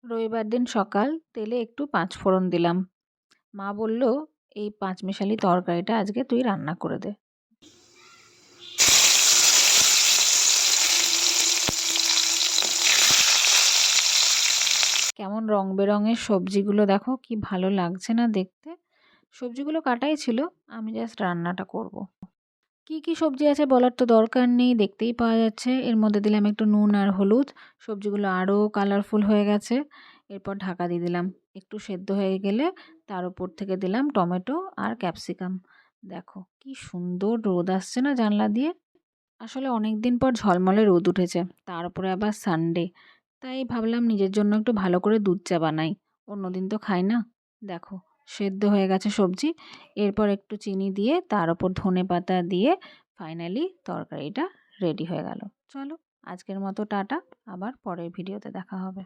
রবিবার দিন সকাল তেলে একটু পাঁচফোড়ন দিলাম। মা বলল, এই পাঁচমিশালি তরকারিটা আজকে তুই রান্না করে দে। কেমন রং বেরঙের সবজিগুলো দেখো, কি ভালো লাগছে না দেখতে। সবজিগুলো কাটাই ছিল, আমি জাস্ট রান্নাটা করব। কি কি সবজি আছে বলার তো দরকার নেই, দেখতেই পাওয়া যাচ্ছে। এর মধ্যে দিলাম একটু নুন আর হলুদ, সবজিগুলো আরও কালারফুল হয়ে গেছে। এরপর ঢাকা দিয়ে দিলাম, একটু সেদ্ধ হয়ে গেলে তার উপর থেকে দিলাম টমেটো আর ক্যাপসিকাম। দেখো কি সুন্দর রোদ আসছে না জানলা দিয়ে। আসলে অনেক দিন পর ঝলমলে রোদ উঠেছে, তার উপরে আবার সানডে, তাই ভাবলাম নিজের জন্য একটু ভালো করে দুধ চা বানাই। অন্যদিন তো খাই না। দেখো সেদ্ধ হয়ে গেছে সবজি। এরপর একটু চিনি দিয়ে তার উপর ধনেপাতা দিয়ে ফাইনালি তরকারিটা রেডি হয়ে গেল। চলো আজকের মতো টাটা, আবার পরের ভিডিওতে দেখা হবে।